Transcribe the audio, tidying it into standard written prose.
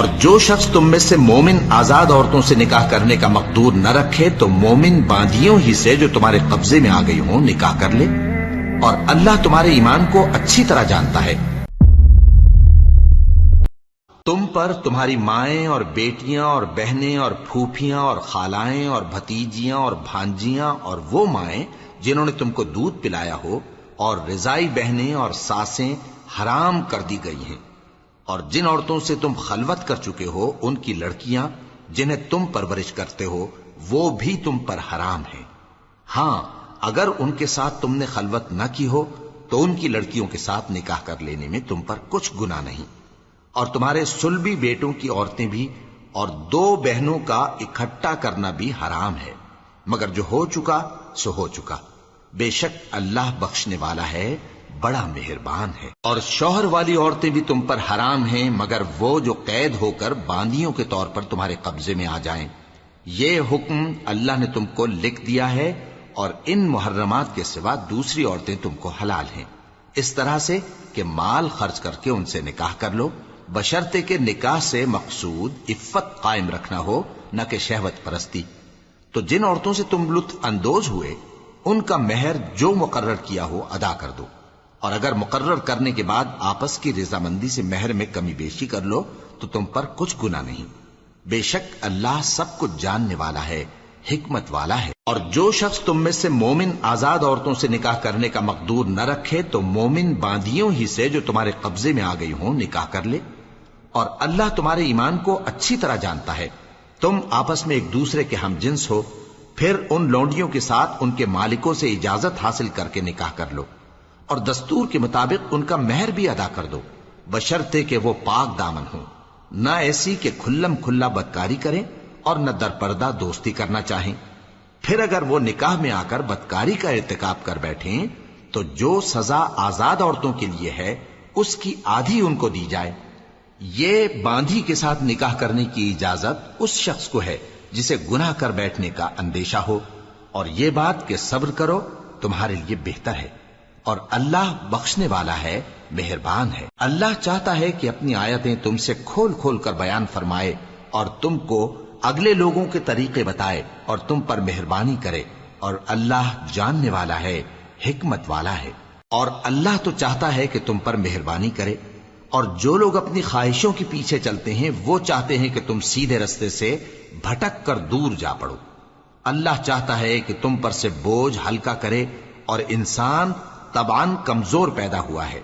اور جو شخص تم میں سے مومن آزاد عورتوں سے نکاح کرنے کا مقدور نہ رکھے تو مومن باندیوں ہی سے جو تمہارے قبضے میں آ گئی ہوں نکاح کر لے، اور اللہ تمہارے ایمان کو اچھی طرح جانتا ہے۔ تم پر تمہاری مائیں اور بیٹیاں اور بہنیں اور پھوپھیاں اور خالائیں اور بھتیجیاں اور بھانجیاں اور وہ مائیں جنہوں نے تم کو دودھ پلایا ہو اور رضائی بہنیں اور ساسیں حرام کر دی گئی ہیں، اور جن عورتوں سے تم خلوت کر چکے ہو ان کی لڑکیاں جنہیں تم پرورش کرتے ہو وہ بھی تم پر حرام ہیں۔ ہاں اگر ان کے ساتھ تم نے خلوت نہ کی ہو تو ان کی لڑکیوں کے ساتھ نکاح کر لینے میں تم پر کچھ گناہ نہیں، اور تمہارے صلبی بیٹوں کی عورتیں بھی اور دو بہنوں کا اکٹھا کرنا بھی حرام ہے، مگر جو ہو چکا سو ہو چکا، بے شک اللہ بخشنے والا ہے، بڑا مہربان ہے۔ اور شوہر والی عورتیں بھی تم پر حرام ہیں مگر وہ جو قید ہو کر باندیوں کے طور پر تمہارے قبضے میں آ جائیں، یہ حکم اللہ نے تم کو لکھ دیا ہے، اور ان محرمات کے سوا دوسری عورتیں تم کو حلال ہیں، اس طرح سے کہ مال خرچ کر کے ان سے نکاح کر لو، بشرطے کہ نکاح سے مقصود عفت قائم رکھنا ہو نہ کہ شہوت پرستی۔ تو جن عورتوں سے تم لطف اندوز ہوئے ان کا مہر جو مقرر کیا ہو ادا کر دو، اور اگر مقرر کرنے کے بعد آپس کی رضامندی سے مہر میں کمی بیشی کر لو تو تم پر کچھ گناہ نہیں، بے شک اللہ سب کچھ جاننے والا ہے، حکمت والا ہے۔ اور جو شخص تم میں سے مومن آزاد عورتوں سے نکاح کرنے کا مقدور نہ رکھے تو مومن باندیوں ہی سے جو تمہارے قبضے میں آ گئی ہوں نکاح کر لے، اور اللہ تمہارے ایمان کو اچھی طرح جانتا ہے۔ تم آپس میں ایک دوسرے کے ہم جنس ہو، پھر ان لونڈیوں کے ساتھ ان کے مالکوں سے اجازت حاصل کر کے نکاح کر لو، اور دستور کے مطابق ان کا مہر بھی ادا کر دو، بشرطے کہ وہ پاک دامن ہوں، نہ ایسی کہ کھلم کھلا بدکاری کریں اور نہ درپردہ دوستی کرنا چاہیں۔ پھر اگر وہ نکاح میں آ کر بدکاری کا ارتکاب کر بیٹھیں تو جو سزا آزاد عورتوں کے لیے ہے اس کی آدھی ان کو دی جائے۔ یہ باندھی کے ساتھ نکاح کرنے کی اجازت اس شخص کو ہے جسے گناہ کر بیٹھنے کا اندیشہ ہو، اور یہ بات کہ صبر کرو تمہارے لیے بہتر ہے، اور اللہ بخشنے والا ہے، مہربان ہے۔ اللہ چاہتا ہے کہ اپنی آیتیں تم سے کھول کھول کر بیان فرمائے اور تم کو اگلے لوگوں کے طریقے بتائے اور تم پر مہربانی کرے، اور اللہ جاننے والا ہے، حکمت والا ہے۔ اور اللہ تو چاہتا ہے کہ تم پر مہربانی کرے، اور جو لوگ اپنی خواہشوں کے پیچھے چلتے ہیں وہ چاہتے ہیں کہ تم سیدھے رستے سے بھٹک کر دور جا پڑو۔ اللہ چاہتا ہے کہ تم پر سے بوجھ ہلکا کرے، اور انسان طبعاً کمزور پیدا ہوا ہے۔